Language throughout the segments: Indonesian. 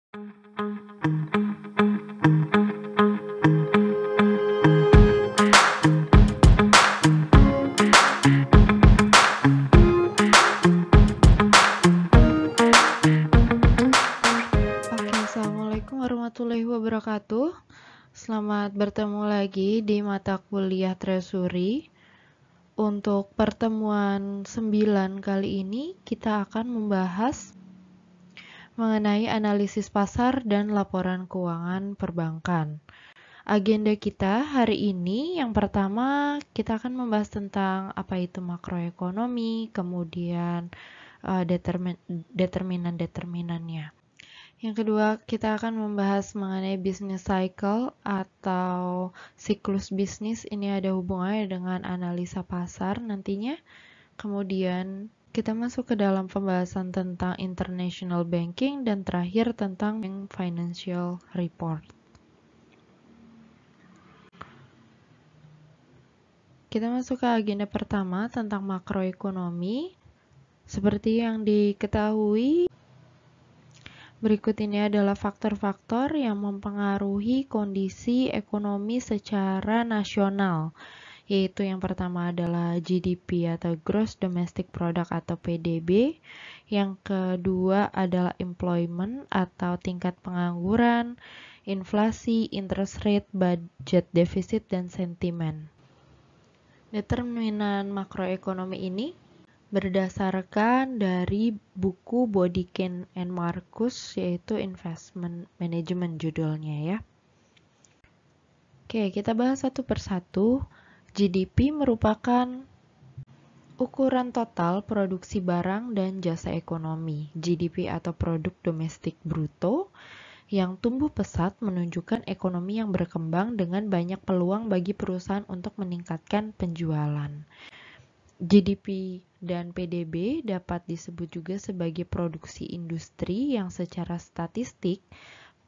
Assalamualaikum warahmatullahi wabarakatuh. Selamat bertemu lagi di mata kuliah Treasury. Untuk pertemuan 9 kali ini, kita akan membahas mengenai analisis pasar dan laporan keuangan perbankan. Agenda kita hari ini, yang pertama kita akan membahas tentang apa itu makroekonomi, kemudian determinan-determinannya. Yang kedua, kita akan membahas mengenai business cycle atau siklus bisnis. Ini ada hubungannya dengan analisa pasar nantinya. Kemudian kita masuk ke dalam pembahasan tentang international banking dan terakhir tentang financial report. Kita masuk ke agenda pertama tentang makroekonomi. Seperti yang diketahui, berikut ini adalah faktor-faktor yang mempengaruhi kondisi ekonomi secara nasional, yaitu yang pertama adalah GDP atau Gross Domestic Product atau PDB, yang kedua adalah employment atau tingkat pengangguran, inflasi, interest rate, budget deficit, dan sentimen. Determinan makroekonomi ini berdasarkan dari buku Bodiken and Marcus, yaitu Investment Management judulnya ya. Oke, kita bahas satu persatu. GDP merupakan ukuran total produksi barang dan jasa ekonomi. GDP atau Produk Domestik Bruto yang tumbuh pesat menunjukkan ekonomi yang berkembang dengan banyak peluang bagi perusahaan untuk meningkatkan penjualan. GDP dan PDB dapat disebut juga sebagai produksi industri yang secara statistik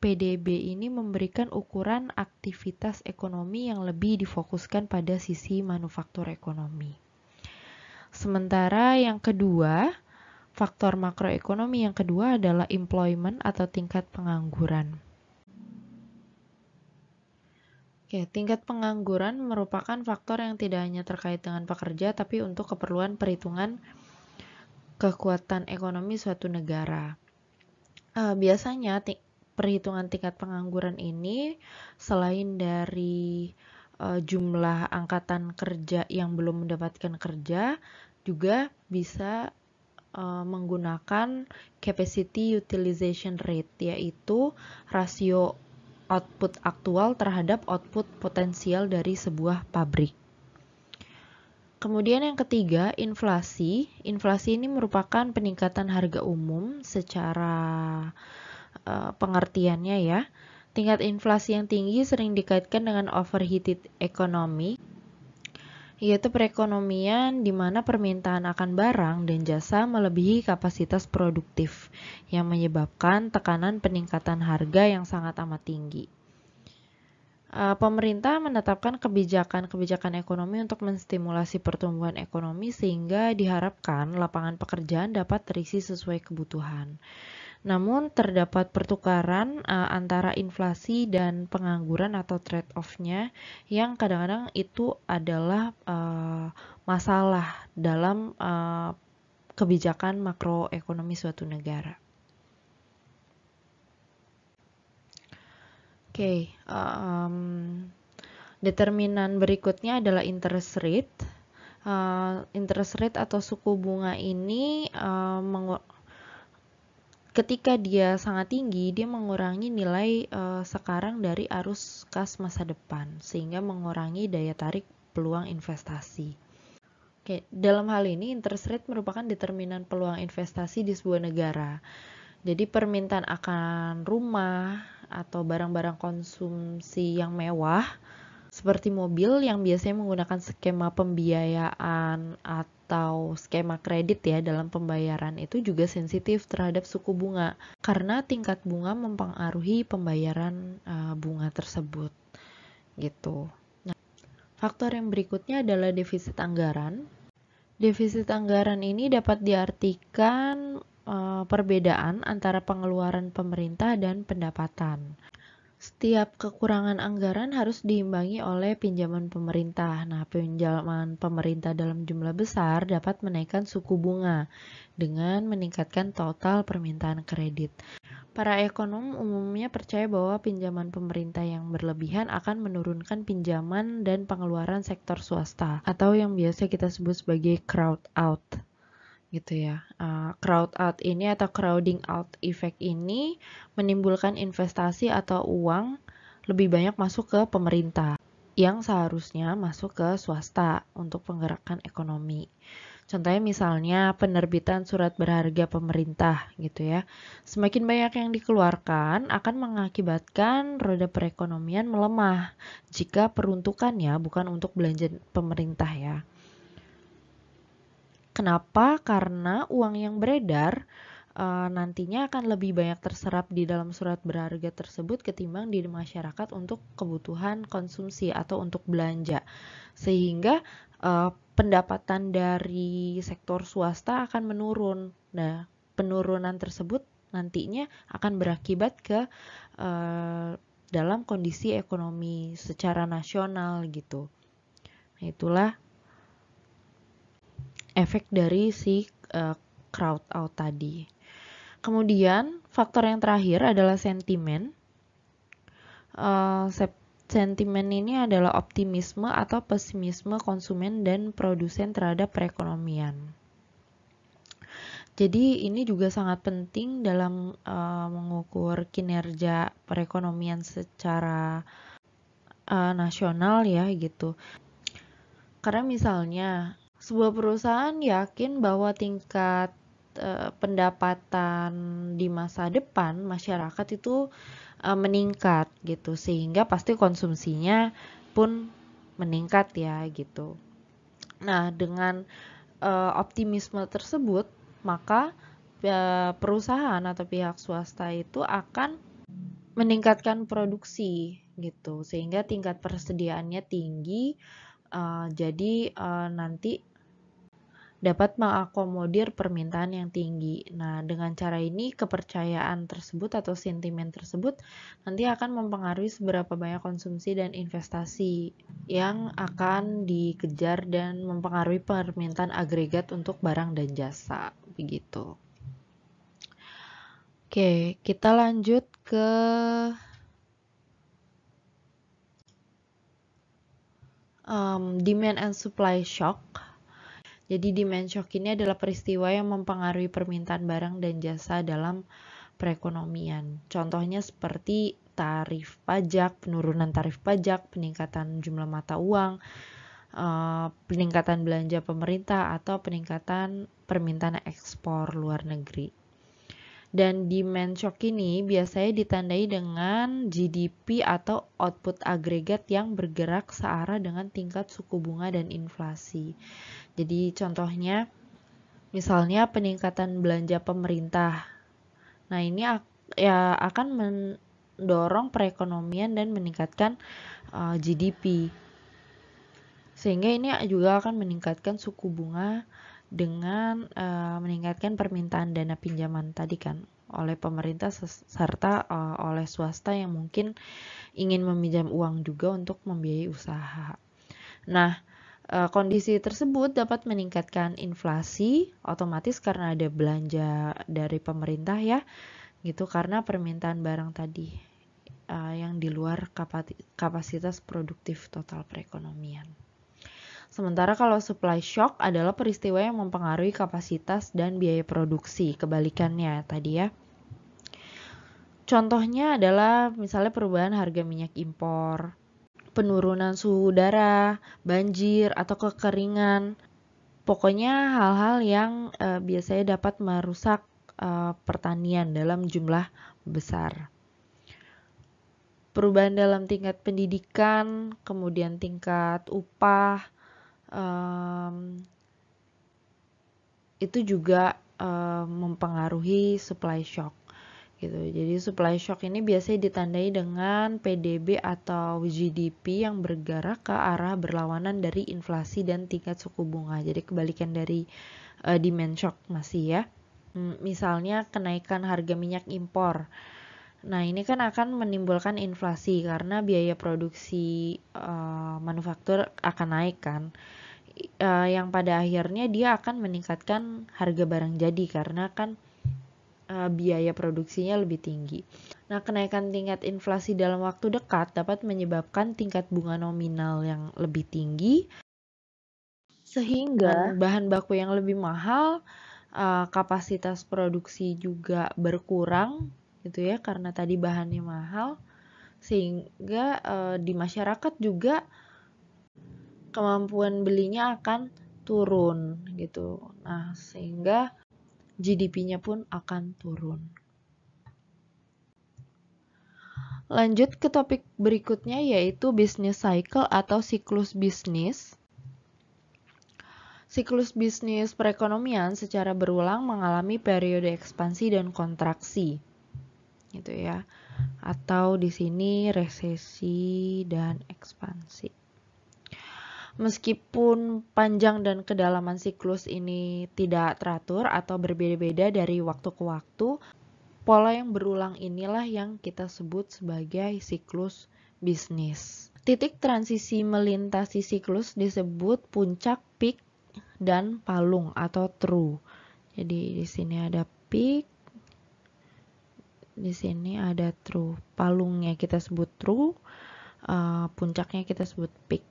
PDB ini memberikan ukuran aktivitas ekonomi yang lebih difokuskan pada sisi manufaktur ekonomi. Sementara yang kedua, faktor makroekonomi yang kedua adalah employment atau tingkat pengangguran. Oke, tingkat pengangguran merupakan faktor yang tidak hanya terkait dengan pekerja, tapi untuk keperluan perhitungan kekuatan ekonomi suatu negara. Biasanya perhitungan tingkat pengangguran ini selain dari jumlah angkatan kerja yang belum mendapatkan kerja, juga bisa menggunakan capacity utilization rate, yaitu rasio output aktual terhadap output potensial dari sebuah pabrik. Kemudian yang ketiga, inflasi. Inflasi ini merupakan peningkatan harga umum secara pengertiannya ya. Tingkat inflasi yang tinggi sering dikaitkan dengan overheated economy, yaitu perekonomian di mana permintaan akan barang dan jasa melebihi kapasitas produktif yang menyebabkan tekanan peningkatan harga yang sangat amat tinggi. Pemerintah menetapkan kebijakan-kebijakan ekonomi untuk menstimulasi pertumbuhan ekonomi sehingga diharapkan lapangan pekerjaan dapat terisi sesuai kebutuhan. Namun terdapat pertukaran antara inflasi dan pengangguran atau trade-off-nya yang kadang-kadang itu adalah masalah dalam kebijakan makroekonomi suatu negara. Oke, determinan berikutnya adalah interest rate. Interest rate atau suku bunga ini ketika dia sangat tinggi, dia mengurangi nilai sekarang dari arus kas masa depan, sehingga mengurangi daya tarik peluang investasi. Oke, dalam hal ini interest rate merupakan determinan peluang investasi di sebuah negara. Jadi permintaan akan rumah atau barang-barang konsumsi yang mewah seperti mobil yang biasanya menggunakan skema pembiayaan atau skema kredit ya dalam pembayaran itu juga sensitif terhadap suku bunga karena tingkat bunga mempengaruhi pembayaran bunga tersebut gitu. Nah, faktor yang berikutnya adalah defisit anggaran. Defisit anggaran ini dapat diartikan perbedaan antara pengeluaran pemerintah dan pendapatan. Setiap kekurangan anggaran harus diimbangi oleh pinjaman pemerintah. Nah, pinjaman pemerintah dalam jumlah besar dapat menaikkan suku bunga dengan meningkatkan total permintaan kredit. Para ekonom umumnya percaya bahwa pinjaman pemerintah yang berlebihan akan menurunkan pinjaman dan pengeluaran sektor swasta, atau yang biasa kita sebut sebagai crowd out, gitu ya. Crowd out ini atau crowding out effect ini menimbulkan investasi atau uang lebih banyak masuk ke pemerintah yang seharusnya masuk ke swasta untuk penggerakkan ekonomi. Contohnya misalnya penerbitan surat berharga pemerintah gitu ya. Semakin banyak yang dikeluarkan akan mengakibatkan roda perekonomian melemah jika peruntukannya bukan untuk belanja pemerintah ya. Kenapa? Karena uang yang beredar nantinya akan lebih banyak terserap di dalam surat berharga tersebut ketimbang di masyarakat untuk kebutuhan konsumsi atau untuk belanja. Sehingga pendapatan dari sektor swasta akan menurun. Nah, penurunan tersebut nantinya akan berakibat ke dalam kondisi ekonomi secara nasional gitu. Nah, itulah efek dari si crowd out tadi. Kemudian faktor yang terakhir adalah sentimen. Sentimen ini adalah optimisme atau pesimisme konsumen dan produsen terhadap perekonomian. Jadi ini juga sangat penting dalam mengukur kinerja perekonomian secara nasional ya gitu. Karena misalnya sebuah perusahaan yakin bahwa tingkat pendapatan di masa depan masyarakat itu meningkat gitu, sehingga pasti konsumsinya pun meningkat ya gitu. Nah, dengan optimisme tersebut, maka perusahaan atau pihak swasta itu akan meningkatkan produksi gitu, sehingga tingkat persediaannya tinggi, jadi nanti dapat mengakomodir permintaan yang tinggi. Nah, dengan cara ini kepercayaan tersebut atau sentimen tersebut nanti akan mempengaruhi seberapa banyak konsumsi dan investasi yang akan dikejar dan mempengaruhi permintaan agregat untuk barang dan jasa. Begitu. Oke, kita lanjut ke demand and supply shock. Jadi demand shock ini adalah peristiwa yang mempengaruhi permintaan barang dan jasa dalam perekonomian. Contohnya seperti tarif pajak, penurunan tarif pajak, peningkatan jumlah mata uang, peningkatan belanja pemerintah, atau peningkatan permintaan ekspor luar negeri. Dan demand shock ini biasanya ditandai dengan GDP atau output agregat yang bergerak searah dengan tingkat suku bunga dan inflasi. Jadi contohnya misalnya peningkatan belanja pemerintah. Nah, ini ya akan mendorong perekonomian dan meningkatkan GDP. Sehingga ini juga akan meningkatkan suku bunga dengan meningkatkan permintaan dana pinjaman tadi kan oleh pemerintah serta oleh swasta yang mungkin ingin meminjam uang juga untuk membiayai usaha. Nah, kondisi tersebut dapat meningkatkan inflasi otomatis karena ada belanja dari pemerintah ya gitu, karena permintaan barang tadi yang di luar kapasitas produktif total perekonomian. Sementara kalau supply shock adalah peristiwa yang mempengaruhi kapasitas dan biaya produksi, kebalikannya tadi ya. Contohnya adalah misalnya perubahan harga minyak impor, penurunan suhu udara, banjir, atau kekeringan. Pokoknya hal-hal yang biasanya dapat merusak pertanian dalam jumlah besar. Perubahan dalam tingkat pendidikan, kemudian tingkat upah, itu juga mempengaruhi supply shock. Gitu. Jadi supply shock ini biasanya ditandai dengan PDB atau GDP yang bergerak ke arah berlawanan dari inflasi dan tingkat suku bunga. Jadi kebalikan dari demand shock masih ya. Misalnya kenaikan harga minyak impor. Nah, ini kan akan menimbulkan inflasi karena biaya produksi manufaktur akan naik kan. Yang pada akhirnya dia akan meningkatkan harga barang jadi karena kan biaya produksinya lebih tinggi. Nah, kenaikan tingkat inflasi dalam waktu dekat dapat menyebabkan tingkat bunga nominal yang lebih tinggi, sehingga bahan baku yang lebih mahal, kapasitas produksi juga berkurang gitu ya, karena tadi bahannya mahal, sehingga di masyarakat juga kemampuan belinya akan turun gitu. Nah, sehingga GDP-nya pun akan turun. Lanjut ke topik berikutnya yaitu business cycle atau siklus bisnis. Siklus bisnis perekonomian secara berulang mengalami periode ekspansi dan kontraksi. Gitu ya. Atau di sini resesi dan ekspansi. Meskipun panjang dan kedalaman siklus ini tidak teratur atau berbeda-beda dari waktu ke waktu, pola yang berulang inilah yang kita sebut sebagai siklus bisnis. Titik transisi melintasi siklus disebut puncak, peak, dan palung atau true. Jadi di sini ada peak, di sini ada true. Palungnya kita sebut true, puncaknya kita sebut peak.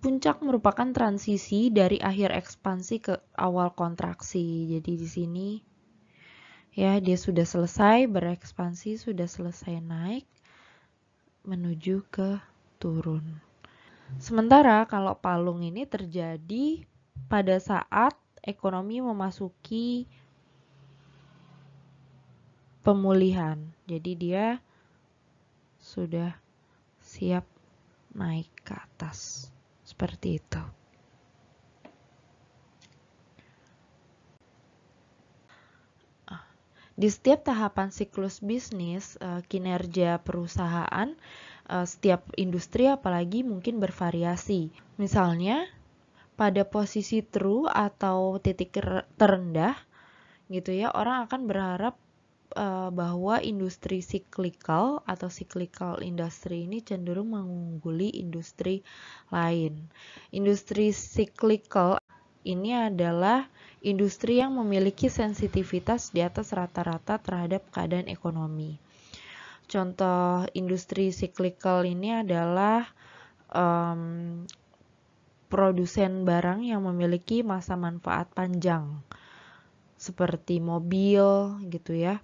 Puncak merupakan transisi dari akhir ekspansi ke awal kontraksi. Jadi di sini ya dia sudah selesai berekspansi, sudah selesai naik menuju ke turun. Sementara kalau palung ini terjadi pada saat ekonomi memasuki pemulihan. Jadi dia sudah siap naik ke atas. Seperti itu. Di setiap tahapan siklus bisnis, kinerja perusahaan, setiap industri apalagi mungkin bervariasi. Misalnya, pada posisi true atau titik terendah, gitu ya, orang akan berharap bahwa industri cyclical atau cyclical industry ini cenderung mengungguli industri lain. Industri cyclical ini adalah industri yang memiliki sensitivitas di atas rata-rata terhadap keadaan ekonomi. Contoh industri cyclical ini adalah produsen barang yang memiliki masa manfaat panjang, seperti mobil gitu ya,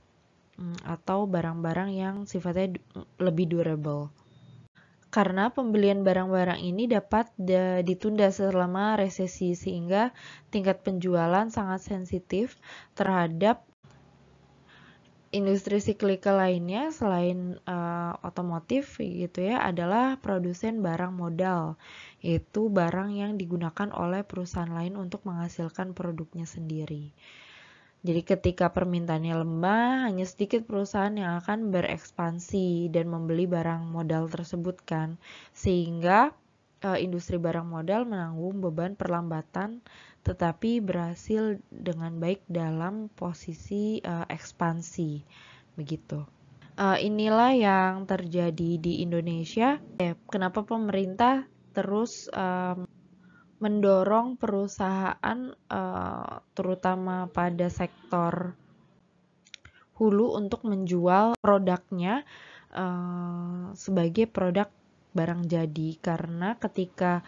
atau barang-barang yang sifatnya lebih durable. Karena pembelian barang-barang ini dapat ditunda selama resesi sehingga tingkat penjualan sangat sensitif terhadap industri cyclical lainnya selain otomotif gitu ya adalah produsen barang modal, yaitu barang yang digunakan oleh perusahaan lain untuk menghasilkan produknya sendiri. Jadi ketika permintaannya lemah, hanya sedikit perusahaan yang akan berekspansi dan membeli barang modal tersebut kan. Sehingga industri barang modal menanggung beban perlambatan tetapi berhasil dengan baik dalam posisi ekspansi. Begitu. Inilah yang terjadi di Indonesia. Kenapa pemerintah terus mendorong perusahaan terutama pada sektor hulu untuk menjual produknya sebagai produk barang jadi, karena ketika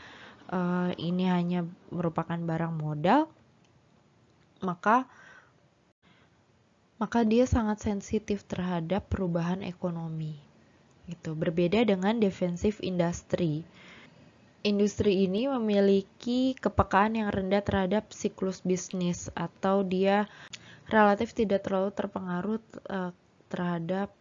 ini hanya merupakan barang modal maka dia sangat sensitif terhadap perubahan ekonomi gitu. Berbeda dengan defensive industry. Industri ini memiliki kepekaan yang rendah terhadap siklus bisnis atau dia relatif tidak terlalu terpengaruh terhadap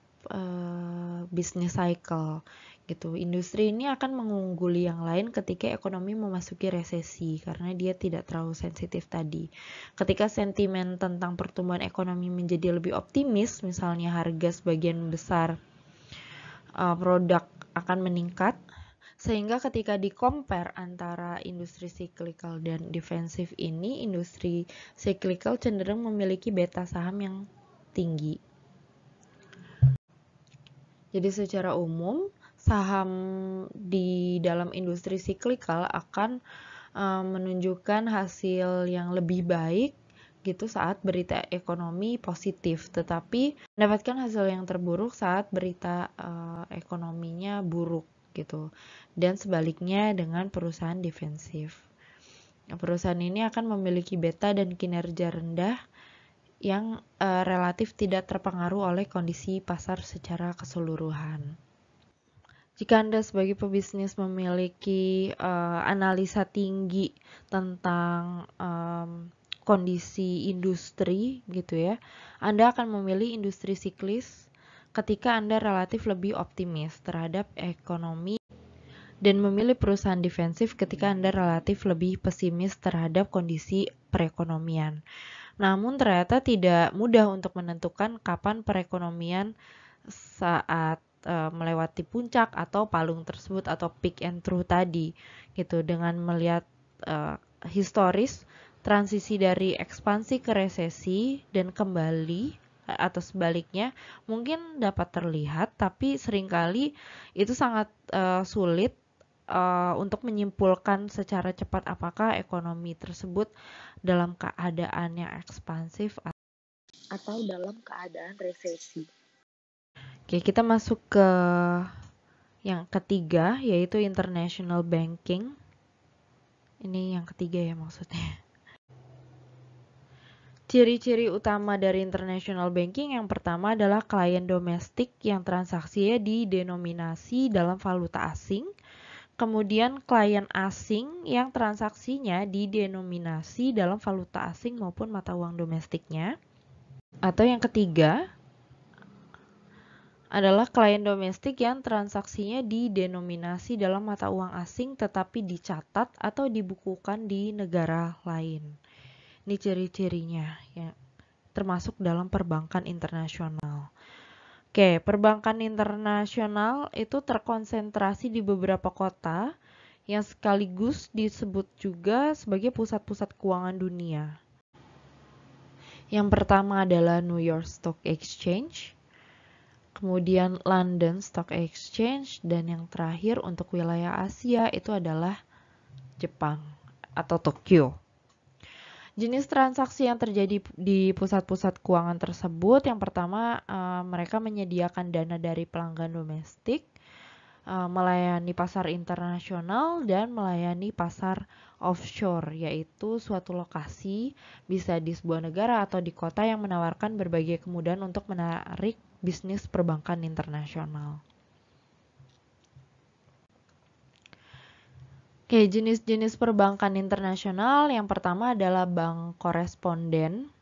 bisnis cycle gitu. Industri ini akan mengungguli yang lain ketika ekonomi memasuki resesi karena dia tidak terlalu sensitif tadi. Ketika sentimen tentang pertumbuhan ekonomi menjadi lebih optimis, misalnya harga sebagian besar produk akan meningkat, Sehingga ketika di-compare antara industri cyclical dan defensif ini, industri cyclical cenderung memiliki beta saham yang tinggi. Jadi secara umum, saham di dalam industri cyclical akan menunjukkan hasil yang lebih baik gitu saat berita ekonomi positif, tetapi mendapatkan hasil yang terburuk saat berita ekonominya buruk gitu. Dan sebaliknya dengan perusahaan defensif. Perusahaan ini akan memiliki beta dan kinerja rendah yang relatif tidak terpengaruh oleh kondisi pasar secara keseluruhan. Jika Anda sebagai pebisnis memiliki analisa tinggi tentang kondisi industri gitu ya, Anda akan memilih industri siklis ketika Anda relatif lebih optimis terhadap ekonomi dan memilih perusahaan defensif ketika Anda relatif lebih pesimis terhadap kondisi perekonomian. Namun ternyata tidak mudah untuk menentukan kapan perekonomian saat melewati puncak atau palung tersebut atau peak and trough tadi gitu, dengan melihat historis transisi dari ekspansi ke resesi dan kembali atau sebaliknya mungkin dapat terlihat, tapi seringkali itu sangat sulit untuk menyimpulkan secara cepat apakah ekonomi tersebut dalam keadaan yang ekspansif atau dalam keadaan resesi. Oke, kita masuk ke yang ketiga, yaitu international banking. Ini yang ketiga ya maksudnya. Ciri-ciri utama dari international banking yang pertama adalah klien domestik yang transaksinya didenominasi dalam valuta asing. Kemudian klien asing yang transaksinya didenominasi dalam valuta asing maupun mata uang domestiknya. Atau yang ketiga adalah klien domestik yang transaksinya didenominasi dalam mata uang asing tetapi dicatat atau dibukukan di negara lain. Ini ciri-cirinya ya, termasuk dalam perbankan internasional. Oke, perbankan internasional itu terkonsentrasi di beberapa kota yang sekaligus disebut juga sebagai pusat-pusat keuangan dunia. Yang pertama adalah New York Stock Exchange, kemudian London Stock Exchange, dan yang terakhir untuk wilayah Asia itu adalah Jepang atau Tokyo. Jenis transaksi yang terjadi di pusat-pusat keuangan tersebut, yang pertama mereka menyediakan dana dari pelanggan domestik, melayani pasar internasional, dan melayani pasar offshore, yaitu suatu lokasi bisa di sebuah negara atau di kota yang menawarkan berbagai kemudahan untuk menarik bisnis perbankan internasional. Oke, jenis-jenis perbankan internasional yang pertama adalah bank koresponden.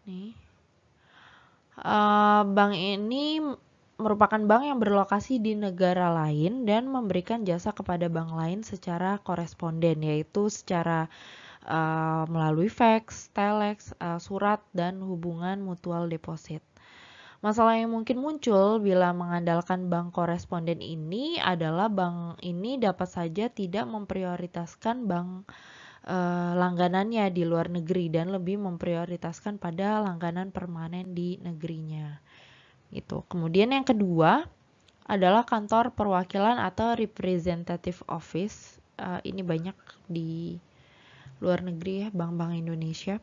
Nih. Bank ini merupakan bank yang berlokasi di negara lain dan memberikan jasa kepada bank lain secara koresponden, yaitu secara melalui fax, telex, surat, dan hubungan mutual deposit. Masalah yang mungkin muncul bila mengandalkan bank koresponden ini adalah bank ini dapat saja tidak memprioritaskan bank langganannya di luar negeri dan lebih memprioritaskan pada langganan permanen di negerinya. Gitu. Kemudian yang kedua adalah kantor perwakilan atau representative office. Ini banyak di luar negeri ya, bank-bank Indonesia.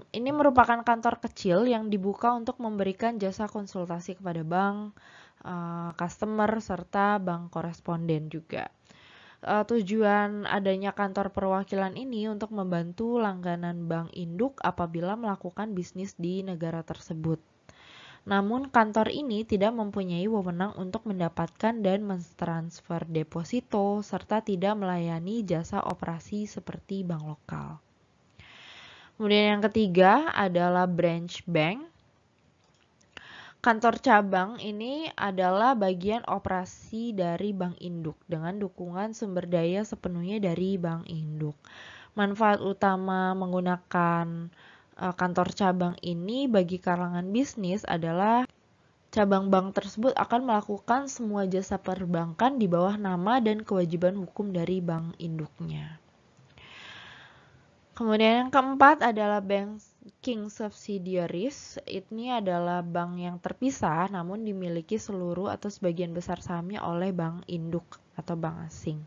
Ini merupakan kantor kecil yang dibuka untuk memberikan jasa konsultasi kepada bank, customer, serta bank koresponden juga. Tujuan adanya kantor perwakilan ini untuk membantu langganan bank induk apabila melakukan bisnis di negara tersebut. Namun kantor ini tidak mempunyai wewenang untuk mendapatkan dan mentransfer deposito serta tidak melayani jasa operasi seperti bank lokal. Kemudian yang ketiga adalah branch bank. Kantor cabang ini adalah bagian operasi dari bank induk dengan dukungan sumber daya sepenuhnya dari bank induk. Manfaat utama menggunakan kantor cabang ini bagi kalangan bisnis adalah cabang bank tersebut akan melakukan semua jasa perbankan di bawah nama dan kewajiban hukum dari bank induknya. Kemudian yang keempat adalah banking subsidiaries. Ini adalah bank yang terpisah namun dimiliki seluruh atau sebagian besar sahamnya oleh bank induk atau bank asing.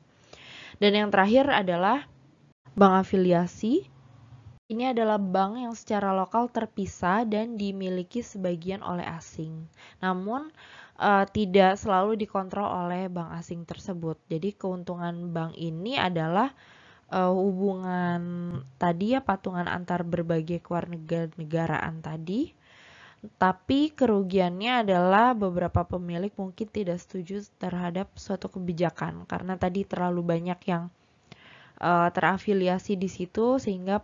Dan yang terakhir adalah bank afiliasi. Ini adalah bank yang secara lokal terpisah dan dimiliki sebagian oleh asing. Namun tidak selalu dikontrol oleh bank asing tersebut. Jadi keuntungan bank ini adalah hubungan tadi ya, patungan antar berbagai kewarganegaraan tadi, tapi kerugiannya adalah beberapa pemilik mungkin tidak setuju terhadap suatu kebijakan karena tadi terlalu banyak yang terafiliasi di situ sehingga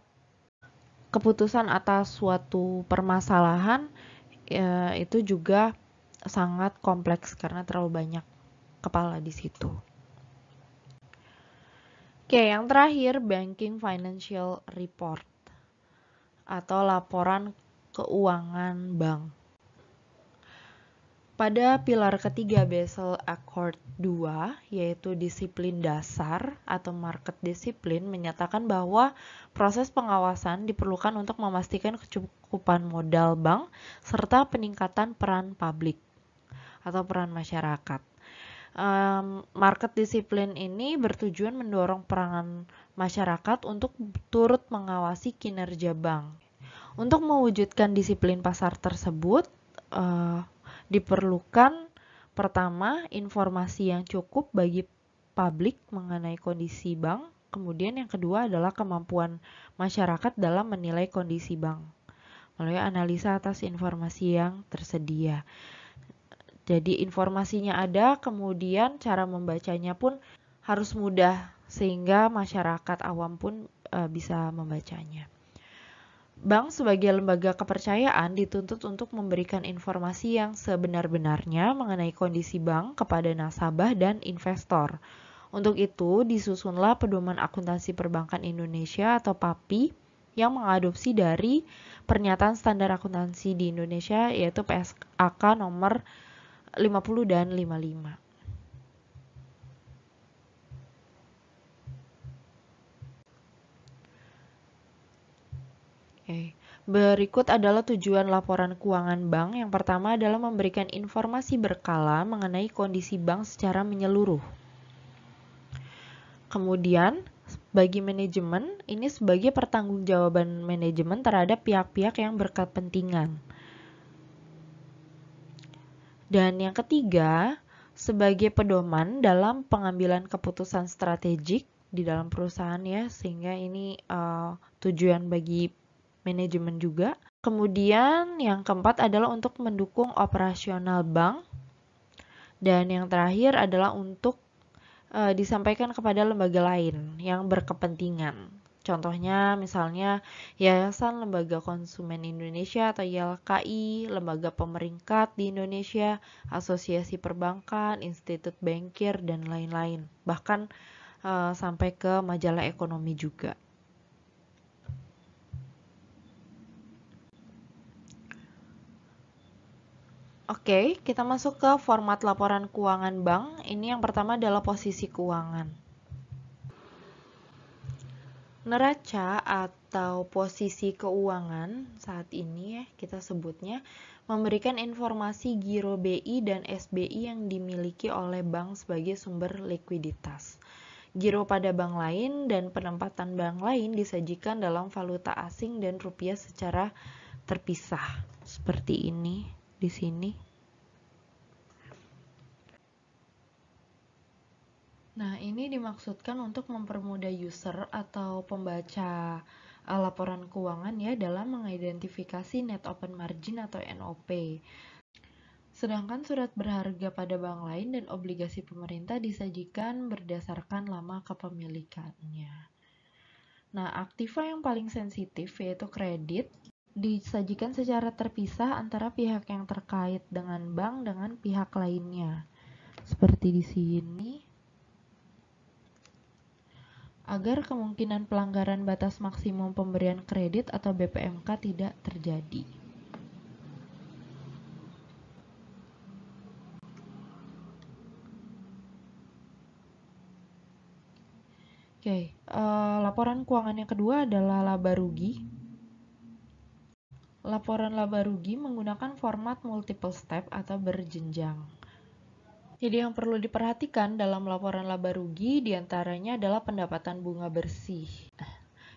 keputusan atas suatu permasalahan itu juga sangat kompleks karena terlalu banyak kepala di situ. Oke, yang terakhir Banking Financial Report atau laporan keuangan bank. Pada pilar ketiga Basel Accord 2, yaitu disiplin dasar atau market discipline, menyatakan bahwa proses pengawasan diperlukan untuk memastikan kecukupan modal bank serta peningkatan peran publik atau peran masyarakat. Market discipline ini bertujuan mendorong peranan masyarakat untuk turut mengawasi kinerja bank. Untuk mewujudkan disiplin pasar tersebut, diperlukan pertama informasi yang cukup bagi publik mengenai kondisi bank. Kemudian yang kedua adalah kemampuan masyarakat dalam menilai kondisi bank melalui analisa atas informasi yang tersedia. Jadi informasinya ada, kemudian cara membacanya pun harus mudah sehingga masyarakat awam pun bisa membacanya. Bank sebagai lembaga kepercayaan dituntut untuk memberikan informasi yang sebenar-benarnya mengenai kondisi bank kepada nasabah dan investor. Untuk itu disusunlah Pedoman Akuntansi Perbankan Indonesia atau PAPI yang mengadopsi dari Pernyataan Standar Akuntansi di Indonesia yaitu PSAK nomor 50 dan 55. Oke. Berikut adalah tujuan laporan keuangan bank. Yang pertama adalah memberikan informasi berkala mengenai kondisi bank secara menyeluruh. Kemudian, bagi manajemen, ini sebagai pertanggungjawaban manajemen terhadap pihak-pihak yang berkepentingan. Dan yang ketiga, sebagai pedoman dalam pengambilan keputusan strategik di dalam perusahaan ya, sehingga ini tujuan bagi manajemen juga. Kemudian yang keempat adalah untuk mendukung operasional bank. Dan yang terakhir adalah untuk disampaikan kepada lembaga lain yang berkepentingan. Contohnya misalnya Yayasan Lembaga Konsumen Indonesia atau YLKI, Lembaga Pemeringkat di Indonesia, Asosiasi Perbankan, Institut Bankir, dan lain-lain. Bahkan sampai ke majalah ekonomi juga. Oke, kita masuk ke format laporan keuangan bank. Ini yang pertama adalah posisi keuangan. Neraca atau posisi keuangan saat ini ya kita sebutnya memberikan informasi giro BI dan SBI yang dimiliki oleh bank sebagai sumber likuiditas. Giro pada bank lain dan penempatan bank lain disajikan dalam valuta asing dan rupiah secara terpisah. Seperti ini di sini. Nah, ini dimaksudkan untuk mempermudah user atau pembaca laporan keuangan ya dalam mengidentifikasi net open margin atau NOP. Sedangkan surat berharga pada bank lain dan obligasi pemerintah disajikan berdasarkan lama kepemilikannya. Nah, aktiva yang paling sensitif yaitu kredit disajikan secara terpisah antara pihak yang terkait dengan bank dengan pihak lainnya. Seperti di sini. Agar kemungkinan pelanggaran batas maksimum pemberian kredit atau BPMK tidak terjadi. Laporan keuangan yang kedua adalah laba rugi. Laporan laba rugi menggunakan format multiple step atau berjenjang. Jadi yang perlu diperhatikan dalam laporan laba rugi diantaranya adalah pendapatan bunga bersih.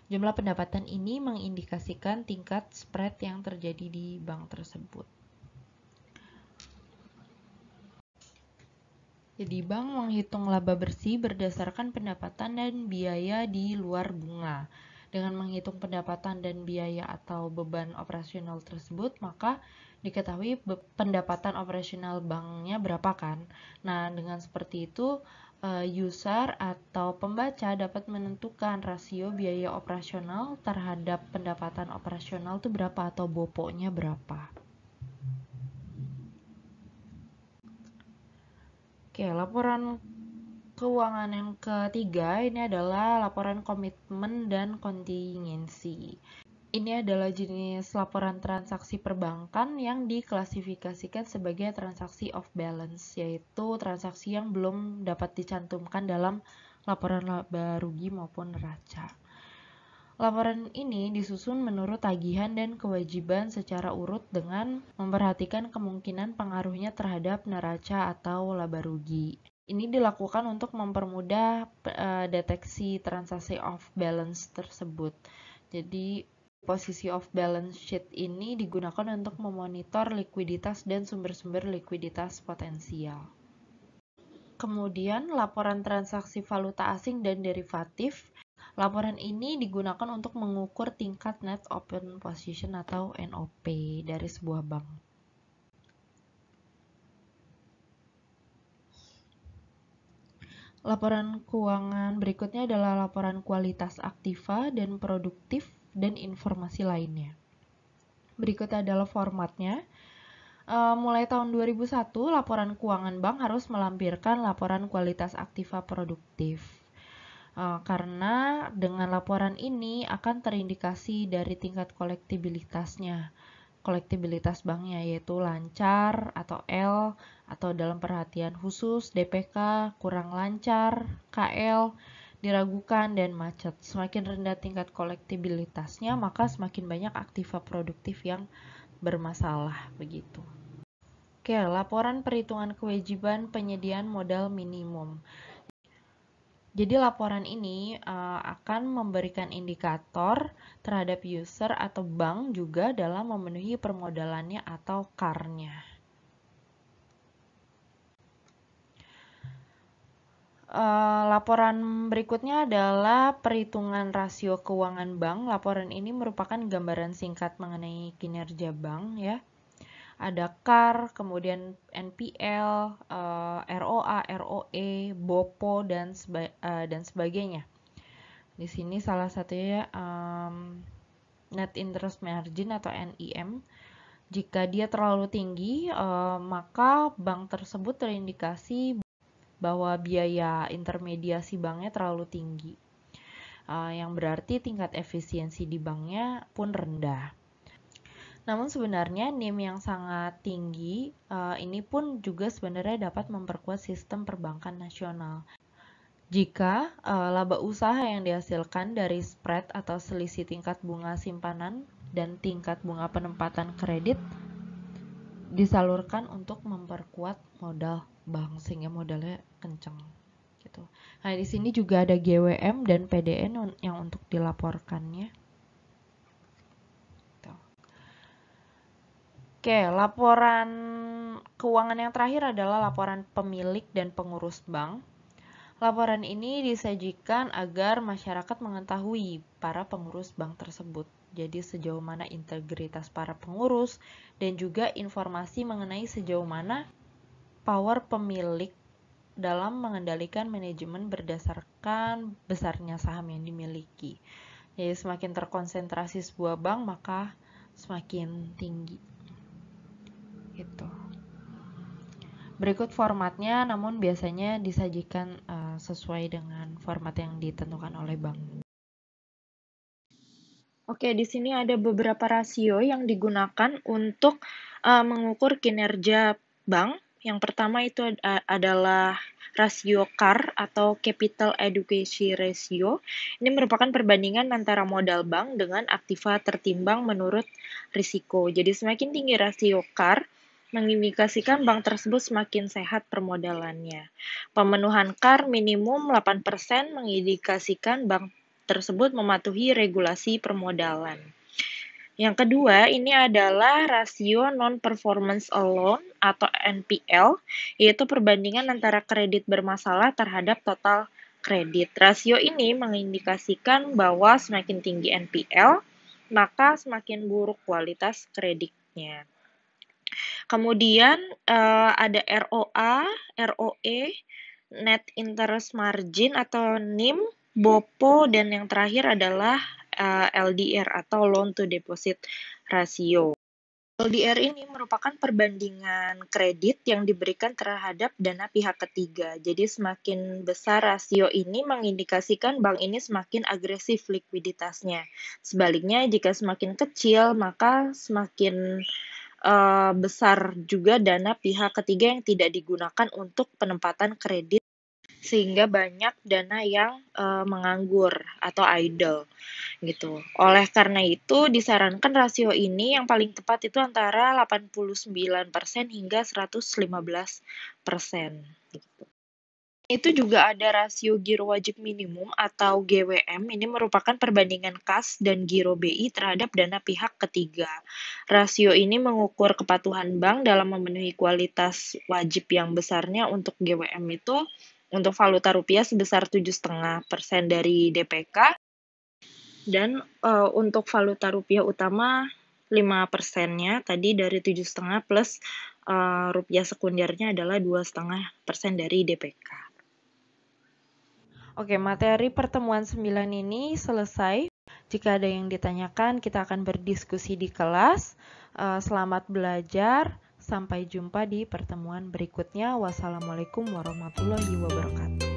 Jumlah pendapatan ini mengindikasikan tingkat spread yang terjadi di bank tersebut. Jadi bank menghitung laba bersih berdasarkan pendapatan dan biaya di luar bunga. Dengan menghitung pendapatan dan biaya atau beban operasional tersebut, maka diketahui pendapatan operasional banknya berapa kan. Nah, dengan seperti itu, user atau pembaca dapat menentukan rasio biaya operasional terhadap pendapatan operasional itu berapa atau BOPO-nya berapa. Laporan keuangan yang ketiga ini adalah laporan komitmen dan kontingensi. Ini adalah jenis laporan transaksi perbankan yang diklasifikasikan sebagai transaksi off balance, yaitu transaksi yang belum dapat dicantumkan dalam laporan laba rugi maupun neraca. Laporan ini disusun menurut tagihan dan kewajiban secara urut dengan memperhatikan kemungkinan pengaruhnya terhadap neraca atau laba rugi. Ini dilakukan untuk mempermudah deteksi transaksi off balance tersebut. Jadi posisi off balance sheet ini digunakan untuk memonitor likuiditas dan sumber-sumber likuiditas potensial. Kemudian laporan transaksi valuta asing dan derivatif. Laporan ini digunakan untuk mengukur tingkat net open position atau NOP dari sebuah bank. Laporan keuangan berikutnya adalah laporan kualitas aktiva dan produktif dan informasi lainnya. Berikut adalah formatnya. Mulai tahun 2001, laporan keuangan bank harus melampirkan laporan kualitas aktiva produktif. Karena dengan laporan ini akan terindikasi dari tingkat kolektibilitasnya. Kolektibilitas banknya yaitu lancar atau L, atau dalam perhatian khusus DPK, kurang lancar, KL, diragukan, dan macet. Semakin rendah tingkat kolektibilitasnya, maka semakin banyak aktiva produktif yang bermasalah begitu. Laporan perhitungan kewajiban penyediaan modal minimum. Jadi laporan ini akan memberikan indikator terhadap user atau bank juga dalam memenuhi permodalannya atau CAR-nya. Laporan berikutnya adalah perhitungan rasio keuangan bank. Laporan ini merupakan gambaran singkat mengenai kinerja bank ya. Ada CAR, kemudian NPL, ROA, ROE, BOPO, dan sebagainya. Di sini salah satunya net interest margin atau NIM. Jika dia terlalu tinggi, maka bank tersebut terindikasi bahwa biaya intermediasi banknya terlalu tinggi. Yang berarti tingkat efisiensi di banknya pun rendah. Namun sebenarnya NIM yang sangat tinggi ini pun juga sebenarnya dapat memperkuat sistem perbankan nasional. Jika laba usaha yang dihasilkan dari spread atau selisih tingkat bunga simpanan dan tingkat bunga penempatan kredit disalurkan untuk memperkuat modal bank sehingga modalnya kencang gitu. Nah, di sini juga ada GWM dan PDN yang untuk dilaporkannya. Laporan keuangan yang terakhir adalah laporan pemilik dan pengurus bank. Laporan ini disajikan agar masyarakat mengetahui para pengurus bank tersebut. Jadi sejauh mana integritas para pengurus dan juga informasi mengenai sejauh mana power pemilik dalam mengendalikan manajemen berdasarkan besarnya saham yang dimiliki. Jadi semakin terkonsentrasi sebuah bank maka semakin tinggi. Gitu. Berikut formatnya, namun biasanya disajikan sesuai dengan format yang ditentukan oleh bank. Oke, di sini ada beberapa rasio yang digunakan untuk mengukur kinerja bank. Yang pertama itu adalah rasio CAR atau Capital Adequacy Ratio. Ini merupakan perbandingan antara modal bank dengan aktiva tertimbang menurut risiko. Jadi semakin tinggi rasio CAR, mengindikasikan bank tersebut semakin sehat permodalannya. Pemenuhan CAR minimum 8% mengindikasikan bank tersebut mematuhi regulasi permodalan. Yang kedua, ini adalah rasio non-performance loan atau NPL, yaitu perbandingan antara kredit bermasalah terhadap total kredit. Rasio ini mengindikasikan bahwa semakin tinggi NPL, maka semakin buruk kualitas kreditnya. Kemudian ada ROA, ROE, Net Interest Margin atau NIM, BOPO, dan yang terakhir adalah LDR atau Loan to Deposit Ratio. LDR ini merupakan perbandingan kredit yang diberikan terhadap dana pihak ketiga. Jadi semakin besar rasio ini mengindikasikan bank ini semakin agresif likuiditasnya. Sebaliknya jika semakin kecil maka semakin besar juga dana pihak ketiga yang tidak digunakan untuk penempatan kredit, sehingga banyak dana yang menganggur atau idle gitu. Oleh karena itu disarankan rasio ini yang paling tepat itu antara 89% hingga 115% gitu. Itu juga ada rasio giro wajib minimum atau GWM. Ini merupakan perbandingan kas dan giro BI terhadap dana pihak ketiga. Rasio ini mengukur kepatuhan bank dalam memenuhi kualitas wajib yang besarnya. Untuk GWM itu untuk valuta rupiah sebesar 7,5% dari DPK, dan untuk valuta rupiah utama 5%-nya tadi dari 7,5 plus rupiah sekundernya adalah 2,5% dari DPK. Oke, materi pertemuan 9 ini selesai. Jika ada yang ditanyakan, kita akan berdiskusi di kelas. Selamat belajar. Sampai jumpa di pertemuan berikutnya. Wassalamualaikum warahmatullahi wabarakatuh.